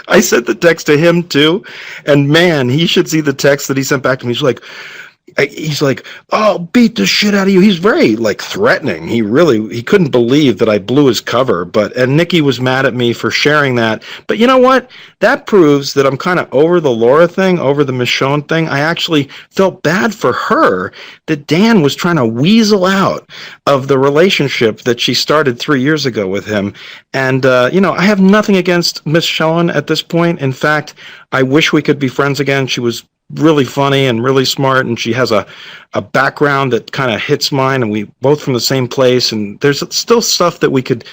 I sent the text to him too. And man, he should see the text that he sent back to me. He's like, oh, I'll beat the shit out of you. He's very threatening. He couldn't believe that I blew his cover. And Nikki was mad at me for sharing that. But you know what? That proves that I'm kind of over the Laura thing, over the Miss Schoen thing. I actually felt bad for her that Dan was trying to weasel out of the relationship that she started 3 years ago with him. And, I have nothing against Miss Schoen at this point. In fact, I wish we could be friends again. She was really funny and really smart, and she has a background that kind of hits mine, and we both from the same place, and there's still stuff that we could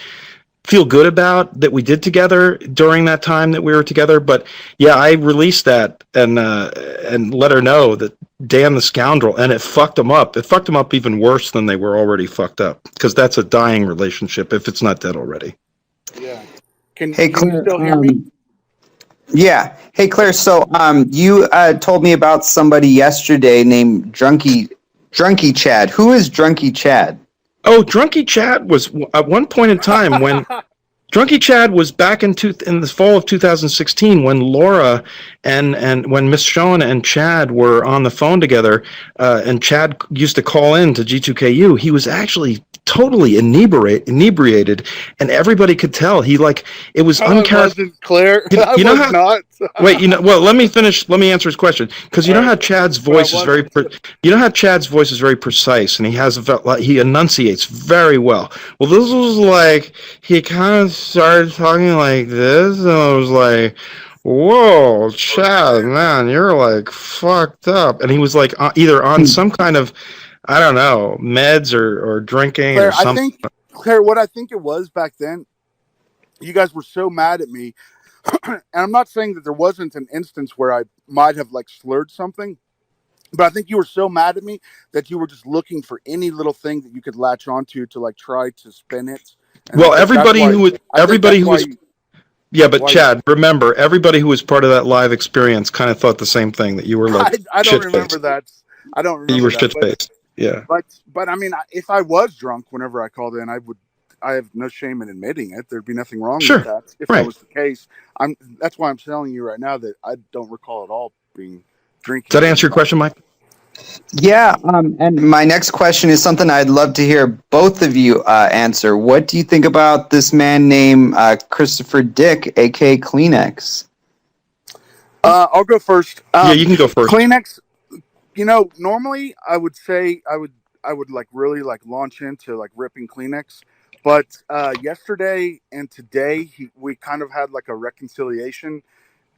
feel good about that we did together during that time that we were together. But yeah, I released that and let her know that Dan the scoundrel, and it fucked them up. It fucked them up even worse than they were already fucked up, because that's a dying relationship if it's not dead already.
Yeah. Can you still hear me?
Yeah. Hey, Claire. So, you told me about somebody yesterday named Drunky Chad. Who is Drunky Chad?
Oh, Drunky Chad was at one point in time when Drunky Chad was back in the fall of 2016 when Laura and when Miss Schoen and Chad were on the phone together, and Chad used to call in to G2KU. He was actually totally inebriated, and everybody could tell. It was uncharacteristic.
Claire,
you know how?
Not.
Wait, well, let me finish. Let me answer his question, because you know how Chad's voice is very. You know how Chad's voice is very precise, and he enunciates very well. Well, this was he kind of started talking like this, and I was like, whoa, Chad, man, you're fucked up. And he was either on some kind of, I don't know, meds or drinking,
Claire,
or something.
Claire, what I think it was back then, you guys were so mad at me. And I'm not saying that there wasn't an instance where I might have slurred something, but I think you were so mad at me that you were just looking for any little thing that you could latch onto to try to spin it. And
well, yeah, but Chad, remember, everybody who was part of that live experience kind of thought the same thing, that you were
I don't remember that. I don't remember.
You were
that,
shit-faced. Yeah.
But I mean, if I was drunk whenever I called in, I have no shame in admitting it. There'd be nothing wrong with that if that was the case. That's why I'm telling you right now that I don't recall at all being drinking.
Does that answer your question, Mike?
Yeah, and my next question is something I'd love to hear both of you answer. What do you think about this man named Christopher Dick, aka Kleenex?
I'll go first.
Yeah, you can go first.
Kleenex. Normally I would say I would really launch into ripping Kleenex, but yesterday and today we kind of had a reconciliation,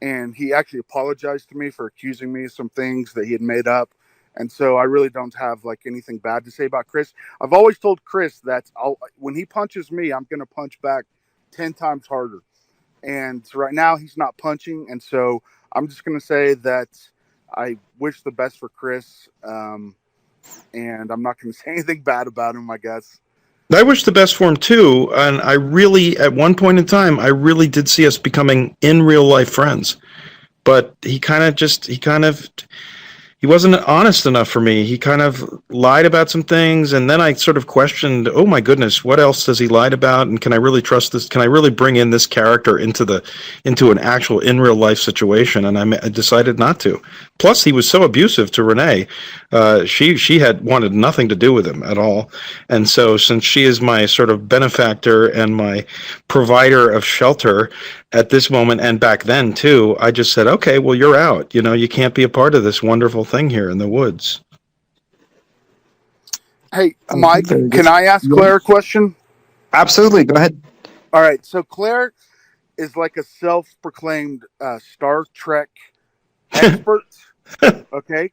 and he actually apologized to me for accusing me of some things that he had made up. And so I really don't have like anything bad to say about Chris. I've always told Chris that when he punches me, I'm going to punch back 10 times harder. And right now he's not punching. And so I'm just going to say that I wish the best for Chris. And I'm not going to say anything bad about him, I guess.
I wish the best for him too. And I really, at one point in time, I really did see us becoming in real life friends. But he wasn't honest enough for me. He kind of lied about some things, and then I sort of questioned, oh my goodness, what else does he lie about? And can I really trust this? Can I really bring in this character into an actual in real life situation? And I decided not to. Plus, he was so abusive to Renee. She had wanted nothing to do with him at all. And so, since she is my sort of benefactor and my provider of shelter at this moment and back then too, I just said, okay, well, you're out. You can't be a part of this wonderful thing here in the woods.
Hey, Mike, can I ask Claire a question?
Absolutely. Go ahead.
All right. So Claire is like a self-proclaimed Star Trek expert. Okay.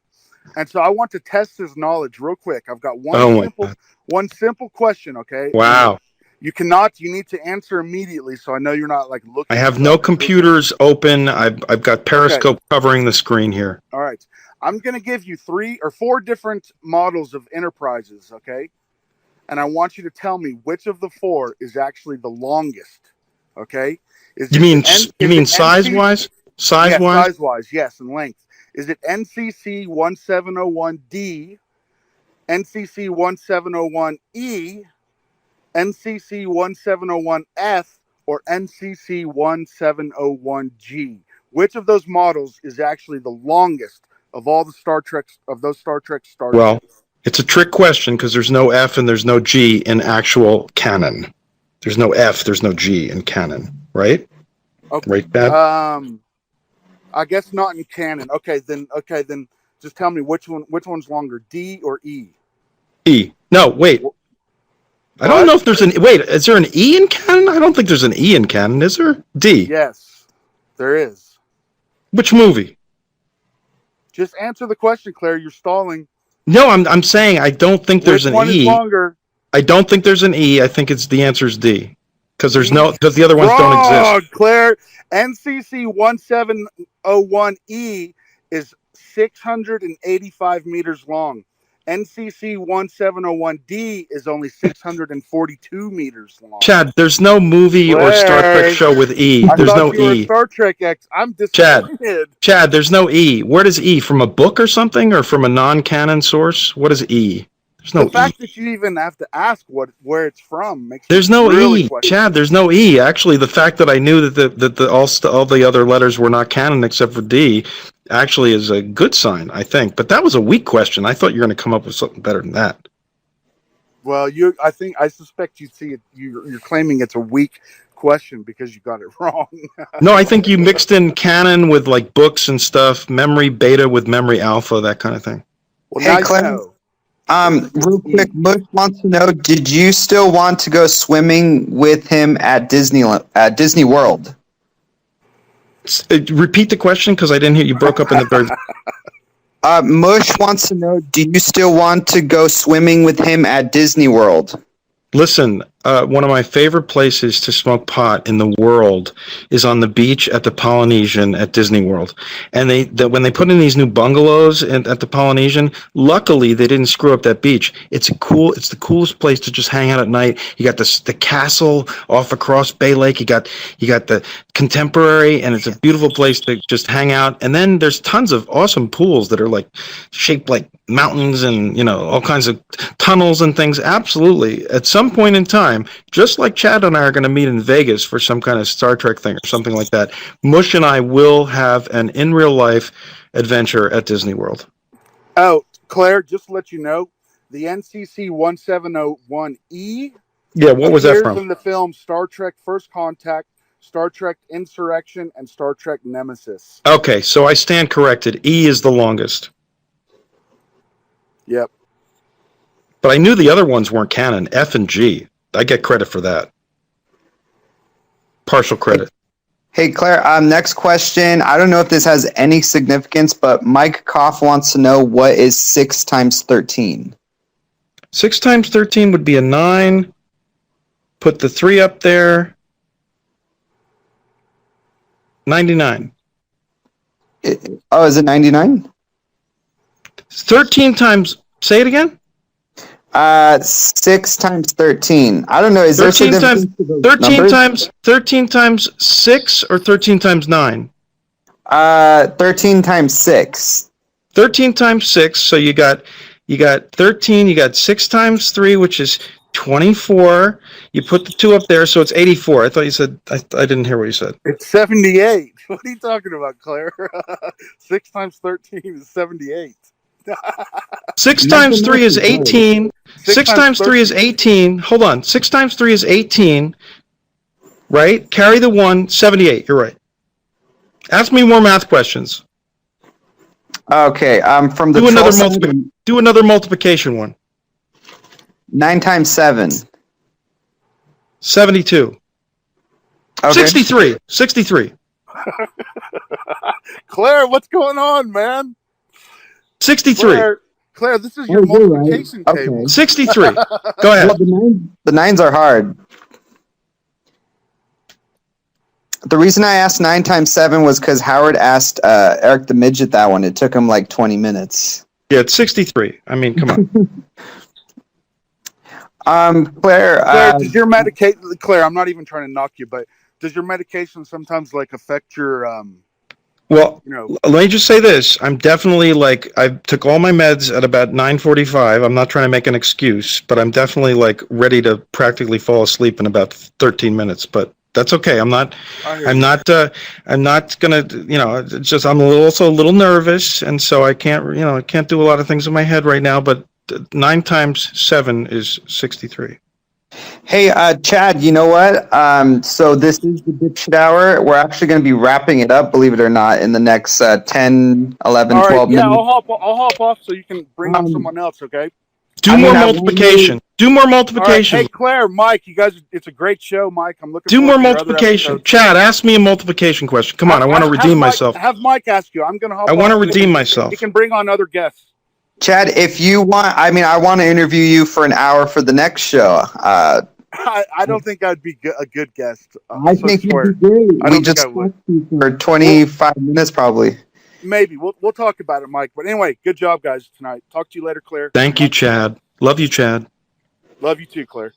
And so I want to test his knowledge real quick. I've got one simple question. Okay.
Wow.
You need to answer immediately, so I know you're not like looking.
I have no computers open. I've got Periscope covering the screen here.
All right. I'm going to give you 3 or 4 different models of Enterprises, okay? And I want you to tell me which of the 4 is actually the longest, okay?
You mean size-wise? Size-wise?
Yes, size-wise, yes, and length. Is it NCC 1701D, NCC 1701E, NCC 1701F, or NCC 1701G? Which of those models is actually the longest of all the Star Trek starships?
Well, it's a trick question because there's no F and there's no G in actual canon. There's no F, there's no G in canon, right?
Okay.
Right, Dad?
I guess not in canon. Okay, then just tell me which one's longer, D or E?
E. No, wait. I don't know if there's is there an E in canon? I don't think there's an E in canon, is there? D.
Yes, there is.
Which movie?
Just answer the question, Claire. You're stalling.
No, I'm saying I don't think there's an E.
Which one is longer?
I don't think there's an E. I think the answer is D. Because the other ones don't exist.
Claire, NCC 1701E is 685 meters long. NCC 1701D is only 642 meters long.
Chad, there's no movie or Star Trek show with E. There's no E.
Star Trek X. I'm disappointed.
Chad, there's no E. Where does E? From a book or something, or from a non-canon source? What is E? There's no E.
The fact that you even have to ask where it's from makes
there's no
really
E, Chad. There's no E. Actually, the fact that I knew that all the other letters were not canon except for D actually is a good sign, I think. But that was a weak question. I thought you were going to come up with something better than that.
Well, I suspect you're claiming it's a weak question because you got it wrong.
No, I think you mixed in canon with like books and stuff, memory beta with memory alpha, that kind of thing.
Well,
hey, Clem. Real quick, Bush wants to know: did you still want to go swimming with him at Disney World?
Repeat the question because I didn't hear you. Broke up in the third.
Mush wants to know: do you still want to go swimming with him at Disney World?
Listen, one of my favorite places to smoke pot in the world is on the beach at the Polynesian at Disney World. And when they put in these new bungalows at the Polynesian, luckily they didn't screw up that beach. It's the coolest place to just hang out at night. You got the castle off across Bay Lake. You got the Contemporary, and it's a beautiful place to just hang out. And then there's tons of awesome pools that are like shaped like mountains and all kinds of tunnels and things. Absolutely. At some point in time, just like Chad and I are going to meet in Vegas for some kind of Star Trek thing or something like that, Mush and I will have an in real life adventure at Disney World.
Oh, Claire, just to let you know, the NCC 1701E.
Yeah, what was that from?
In the film Star Trek First Contact, Star Trek Insurrection, and Star Trek Nemesis.
Okay, so I stand corrected. E is the longest.
Yep.
But I knew the other ones weren't canon. F and G. I get credit for that. Partial credit.
Hey, Claire, next question. I don't know if this has any significance, but Mike Koff wants to know what is 6 times 13?
6 times 13 would be a 9. Put the 3 up there. 99.
Is it 99?
13 times, say it again?
6 times 13. I don't know. Is
13
there
times, 13 times 6 or 13 times 9?
13 times 6.
13 times 6, so you got 13, you got 6 times 3, which is 24. You put the 2 up there, so it's 84. I thought you said, I didn't hear what you said.
It's 78. What are you talking about, Claire? 6 times 13 is 78.
6 times 3 is 18. 6 times 3 is 18. Hold on. 6 times 3 is 18. Right? Carry the 1, 78. You're right. Ask me more math questions.
Okay. From the
do another multiplication one.
9 times 7.
72. Okay. 63. 63.
Claire, what's going on, man?
63.
Claire, this is your multiplication table.
Okay.
63. Go ahead.
Well, the nines are hard. The reason I asked 9 times 7 was because Howard asked Eric the Midget that one. It took him like 20 minutes.
Yeah, it's 63. I mean, come
on. Claire,
does your medication? Claire, I'm not even trying to knock you, but does your medication sometimes like affect your?
Well, let me just say this. I'm definitely I took all my meds at about 9:45. I'm not trying to make an excuse, but I'm definitely ready to practically fall asleep in about 13 minutes. But that's okay. I'm not gonna. It's just I'm also a little nervous, and so I can't. I can't do a lot of things in my head right now. But 9 times 7 is 63.
Hey, Chad, you know what? So this is the Dipshit Hour. We're actually going to be wrapping it up, believe it or not, in the next 10, 11, 12 minutes.
Yeah, I'll hop off so you can bring up someone else, okay?
Do more multiplication.
Right. Hey, Claire, Mike, you guys, it's a great show, Mike. I'm looking
Do more multiplication. Chad, ask me a multiplication question. Come on, I want to redeem myself.
Have Mike ask you. I'm going to hop
I want to redeem myself.
You can bring on other guests.
Chad, if you want, I want to interview you for an hour for the next show.
I don't think I'd be a good guest.
I think you'd be great. We just talked for 25 minutes, probably.
Maybe. We'll talk about it, Mike. But anyway, good job, guys, tonight. Talk to you later, Claire.
Thank you, Chad. Love you, Chad.
Love you too, Claire.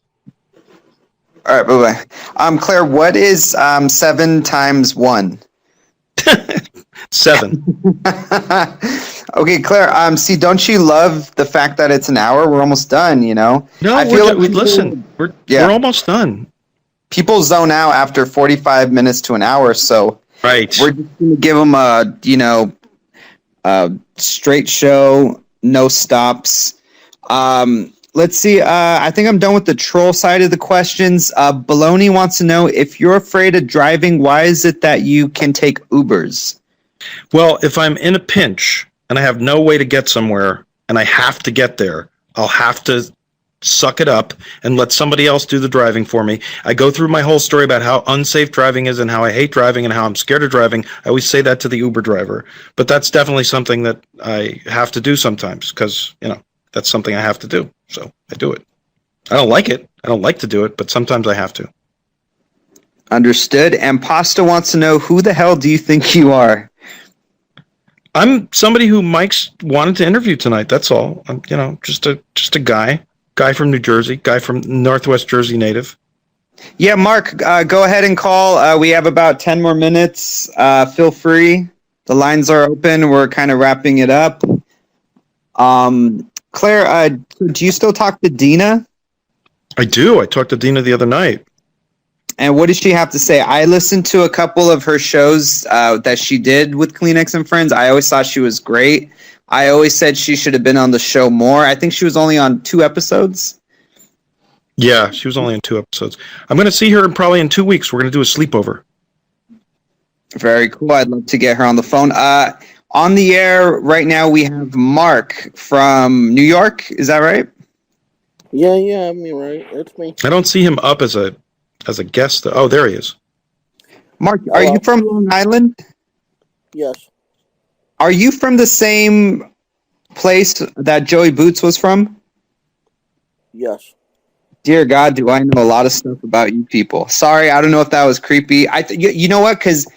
All right, bye-bye. Claire, what is 7 times 1?
7.
Okay, Claire. See, don't you love the fact that it's an hour? We're almost done. No,
I feel listen. We're almost done.
People zone out after 45 minutes to an hour, so
right.
We're just gonna give them a straight show, no stops. Let's see. I think I'm done with the troll side of the questions. Baloney wants to know, if you're afraid of driving, why is it that you can take Ubers?
Well, if I'm in a pinch and I have no way to get somewhere and I have to get there, I'll have to suck it up and let somebody else do the driving for me. I go through my whole story about how unsafe driving is and how I hate driving and how I'm scared of driving. I always say that to the Uber driver. But that's definitely something that I have to do sometimes because, that's something I have to do. So I do it. I don't like it. I don't like to do it, but sometimes I have to.
Understood. And Pasta wants to know, who the hell do you think you are?
I'm somebody who Mike's wanted to interview tonight. That's all. I'm, just a guy from New Jersey, guy from Northwest Jersey native.
Yeah, Mark, go ahead and call. We have about 10 more minutes. Feel free. The lines are open. We're kind of wrapping it up. Claire, do you still talk to Dina?
I do. I talked to Dina the other night.
And what did she have to say? I listened to a couple of her shows that she did with Kleenex and Friends. I always thought she was great. I always said she should have been on the show more. I think she was only on 2 episodes.
Yeah, she was only on 2 episodes. I'm going to see her probably in 2 weeks. We're going to do a sleepover.
Very cool. I'd love to get her on the phone. On the air right now, we have Mark from New York. Is that right?
Yeah, I mean, right. That's me.
I don't see him up as a guest. Oh, there he is.
Mark, are you from Long Island?
Yes.
Are you from the same place that Joey Boots was from?
Yes.
Dear God, do I know a lot of stuff about you people. Sorry, I don't know if that was creepy. You know what? Because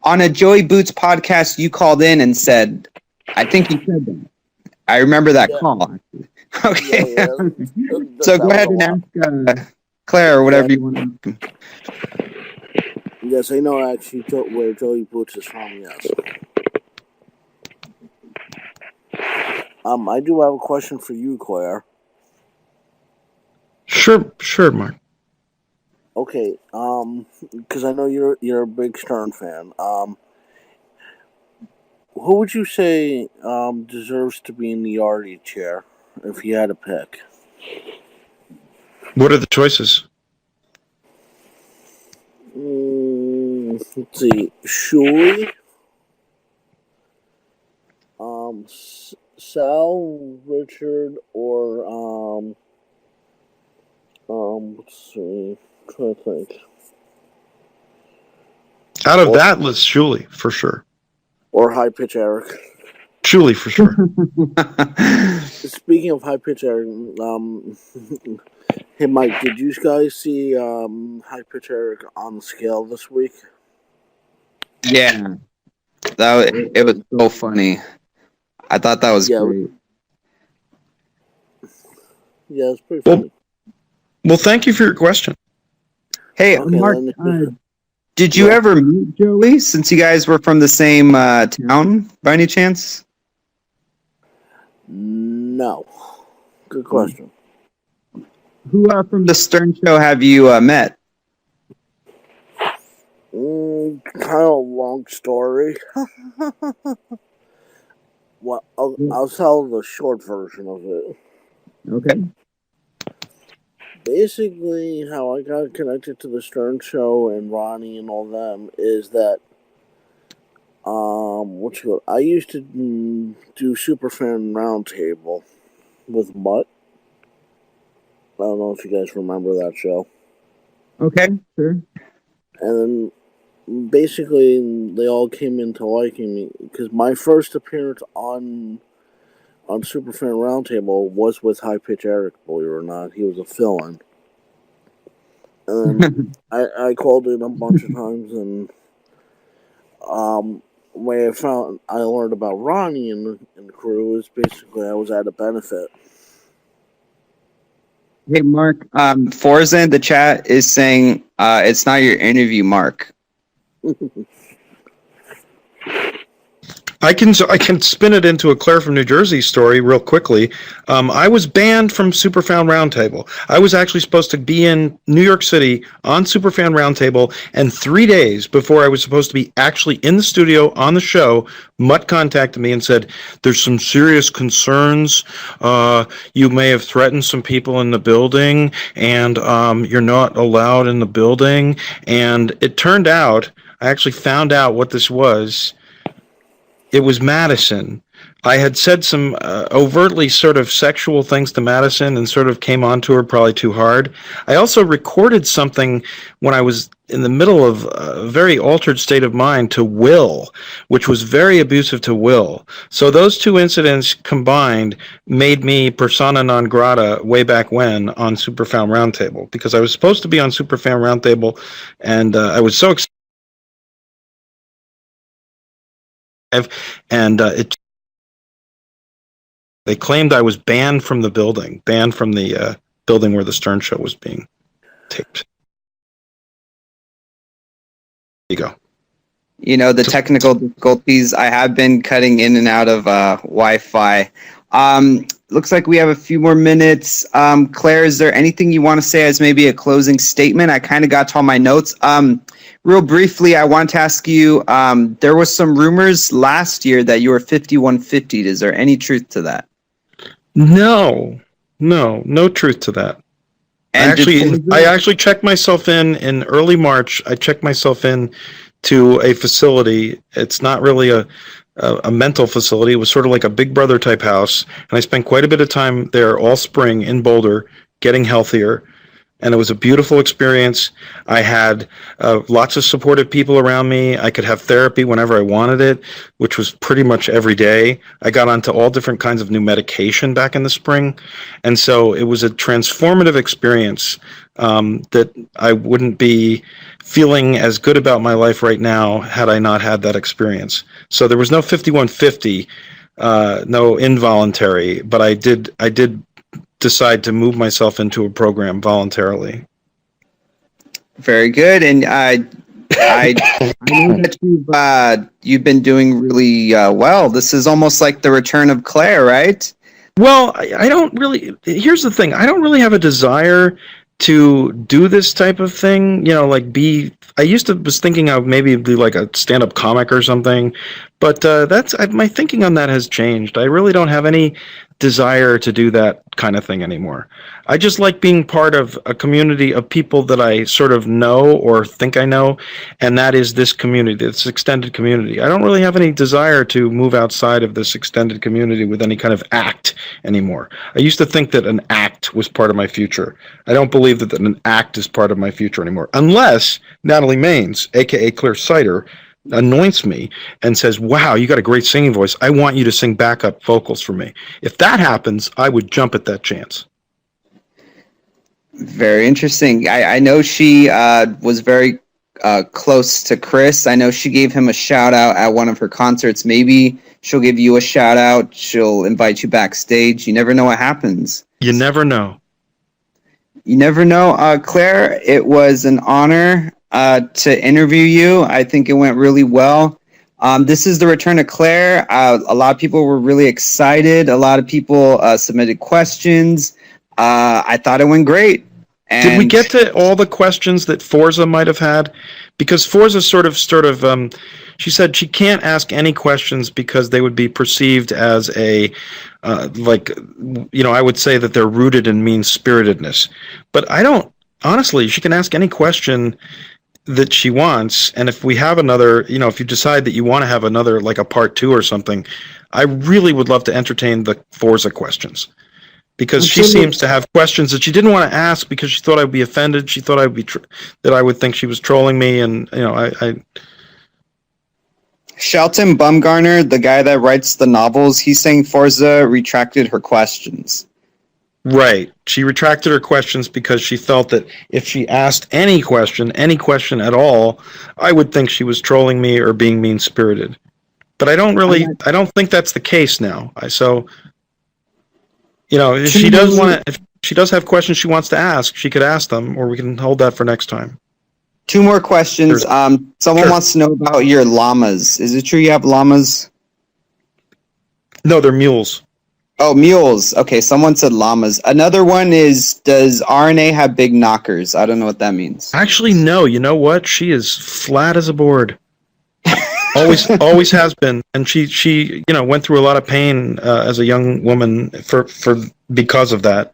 on a Joey Boots podcast, you called in and said, I think you said that. I remember that call. Okay.
Yeah.
So go ahead and ask Claire or whatever you want to ask.
Yes, I know actually where Joey Boots is from, yes. I do have a question for you, Claire.
Sure, Mark.
Okay, because I know you're a big Stern fan. Who would you say deserves to be in the Artie chair if you had to pick?
What are the choices?
Let's see, Shuli, Sal, Richard, or let's see, I'm trying to think.
Out of that list, Shuli for sure.
Or High Pitch Eric.
Shuli for sure.
Speaking of High Pitch Eric, hey Mike, did you guys see High Pitch Eric on the scale this week?
Yeah, it was so funny. I thought that was great.
Yeah, it's pretty funny.
Well, thank you for your question.
Hey, okay, Mark, did you ever meet Joey since you guys were from the same town by any chance?
No. Good question.
Who from the Stern Show have you met?
Kind of a long story. Well, I'll tell the short version of it.
Okay.
Basically, how I got connected to the Stern Show and Ronnie and all them is that I used to do Superfan Roundtable with Mutt. I don't know if you guys remember that show.
Okay, sure.
And then basically they all came into liking me because my first appearance on Superfan Roundtable was with High Pitch Eric, believe it or not. He was a fill-in. And I called in a bunch of times, and when I learned about Ronnie and the crew is basically I was at a benefit.
Hey, Mark, Forza in the chat is saying it's not your interview, Mark.
I can spin it into a Claire from New Jersey story real quickly. I was banned from Superfan Roundtable. I was actually supposed to be in New York City on Superfan Roundtable, and 3 days before I was supposed to be actually in the studio on the show, Mutt contacted me and said, "There's some serious concerns. You may have threatened some people in the building, and you're not allowed in the building." And it turned out, I actually found out what this was. It was Madison. I had said some overtly sort of sexual things to Madison and sort of came on to her probably too hard. I also recorded something when I was in the middle of a very altered state of mind to Will, which was very abusive to Will. So those two incidents combined made me persona non grata way back when on Superfan Roundtable, because I was supposed to be on Superfan Roundtable, and I was so excited. And they claimed I was banned from the building where the Stern Show was being taped. There you go.
You know, the technical difficulties, I have been cutting in and out of Wi-Fi. Looks like we have a few more minutes. Claire, is there anything you want to say as maybe a closing statement? I kind of got to all my notes. Real briefly, I want to ask you, there was some rumors last year that you were 5150'd. Is there any truth to that? No truth to that. And I actually checked myself in early March. I checked myself in to a facility. It's not really a mental facility. It was sort of like a Big Brother type house. And I spent quite a bit of time there all spring in Boulder, getting healthier.
And it was a beautiful experience. I had lots of supportive people around me. I could have therapy whenever I wanted it, which was pretty much every day. I got onto all different kinds of new medication back in the spring. And so it was a transformative experience that I wouldn't be feeling as good about my life right now had I not had that experience. So there was no 5150, no involuntary, but I did decide to move myself into a program voluntarily.
Very good, and I know that you've been doing really well. This is almost like the return of Claire, right?
Well, I don't really. Here's the thing: I don't really have a desire to do this type of thing. You know, like was thinking of maybe be like a stand-up comic or something, but my thinking on that has changed. I really don't have any desire to do that kind of thing anymore. I just like being part of a community of people that I sort of know or think I know, and that is this community, this extended community. I don't really have any desire to move outside of this extended community with any kind of act anymore. I used to think that an act was part of my future. I don't believe that an act is part of my future anymore, unless Natalie Maines, aka Claire Sider, anoints me and says, wow, you got a great singing voice. I want you to sing backup vocals for me. If that happens, I would jump at that chance.
Very interesting. I know she was very close to Chris. I know she gave him a shout out at one of her concerts. Maybe she'll give you a shout out. She'll invite you backstage. You never know what happens.
You never know.
You never know. Claire, it was an honor to interview you. I think it went really well. This is the return of Claire. A lot of people were really excited. A lot of people submitted questions. I thought it went great. And
did we get to all the questions that Forza might have had? Because Forza sort of, she said she can't ask any questions because they would be perceived as I would say that they're rooted in mean-spiritedness. But I don't, honestly, she can ask any question that she wants, and if we have another, if you decide that you want to have another, like a part 2 or something, I really would love to entertain the Forza questions, because she seems to have questions that she didn't want to ask because she thought I'd be offended. She thought that I would think she was trolling me, and I
Shelton Bumgarner, the guy that writes the novels, he's saying Forza retracted her questions.
Right. She retracted her questions because she felt that if she asked any question at all, I would think she was trolling me or being mean-spirited. But I don't think that's the case now. If she does have questions she wants to ask, she could ask them, or we can hold that for next time.
2 more questions.
Sure.
Someone wants to know about your llamas. Is it true you have llamas?
No, they're mules.
Oh, mules. Okay, someone said llamas. Another one is, does RNA have big knockers? I don't know what that means.
Actually, no. You know what? She is flat as a board. Always has been. And she went through a lot of pain as a young woman because of that.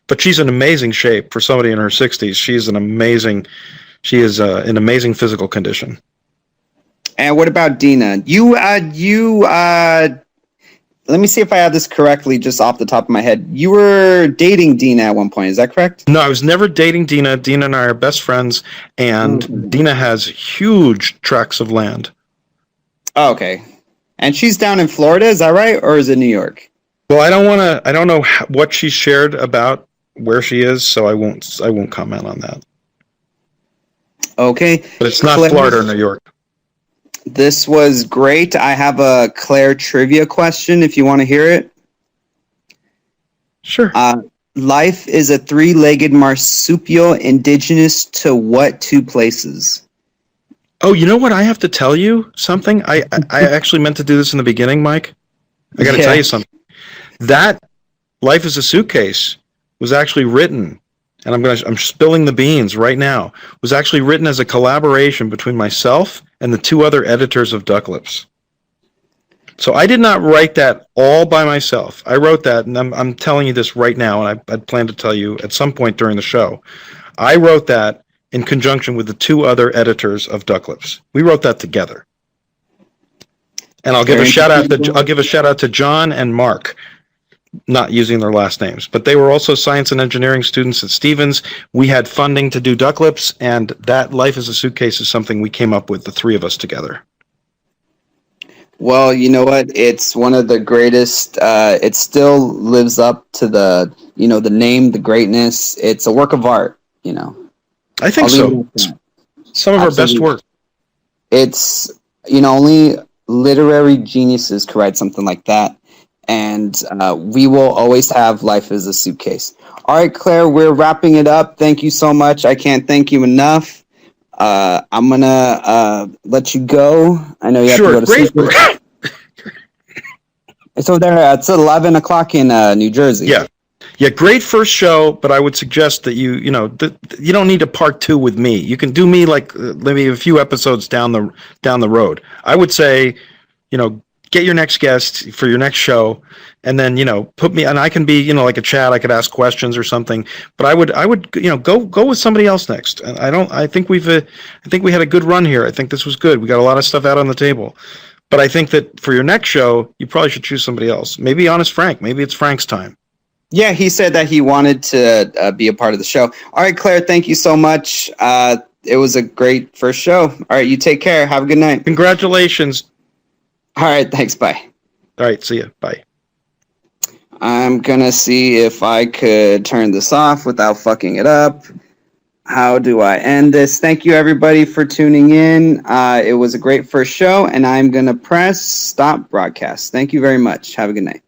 But she's in amazing shape for somebody in her 60s. She is in amazing physical condition.
And what about Dina? Let me see if I have this correctly, just off the top of my head. You were dating Dina at one point, is that correct?
No, I was never dating Dina. Dina and I are best friends, and Dina has huge tracts of land.
Oh, okay. And she's down in Florida, is that right? Or is it New York?
Well, I don't know what she shared about where she is, so I won't comment on that.
Okay.
But it's not Claire, Florida or New York.
This was great. I have a Claire trivia question if you want to hear it.
Sure.
Life is a 3-legged marsupial indigenous to what 2 places?
Oh, you know what? I have to tell you something. I actually meant to do this in the beginning, Mike. I got to tell you something. That Life is a Suitcase was actually written, and I'm spilling the beans right now, was actually written as a collaboration between myself and the 2 other editors of Duck Lips. So I did not write that all by myself. I wrote that, and I'm telling you this right now, and I plan to tell you at some point during the show. I wrote that in conjunction with the 2 other editors of Duck Lips. We wrote that together. And I'll give a shout out to John and Mark. not using their last names. But they were also science and engineering students at Stevens. We had funding to do Duck Lips, and that Life as a Suitcase is something we came up with, the three of us together.
Well, you know what? It's one of the greatest. It still lives up to the, the name, the greatness. It's a work of art,
I think so. Some of our best work.
It's, only literary geniuses could write something like that. And we will always have Life as a Suitcase. All right, Claire, we're wrapping it up. Thank you so much. I can't thank you enough. I'm going to let you go. I know you have to go to sleep. It's over there. It's 11 o'clock in New Jersey.
Yeah, great first show, but I would suggest that you don't need a part 2 with me. You can do me like maybe a few episodes down the road. I would say, get your next guest for your next show, and then put me, and I can be like a chat. I could ask questions or something. But I would go with somebody else next. I think we had a good run here. I think this was good. We got a lot of stuff out on the table. But I think that for your next show, you probably should choose somebody else. Maybe Honest Frank. Maybe it's Frank's time.
Yeah, he said that he wanted to be a part of the show. All right, Claire, thank you so much. It was a great first show. All right, you take care. Have a good night.
Congratulations.
All right, thanks. Bye.
All right, see ya. Bye.
I'm going to see if I could turn this off without fucking it up. How do I end this? Thank you, everybody, for tuning in. It was a great first show, and I'm going to press stop broadcast. Thank you very much. Have a good night.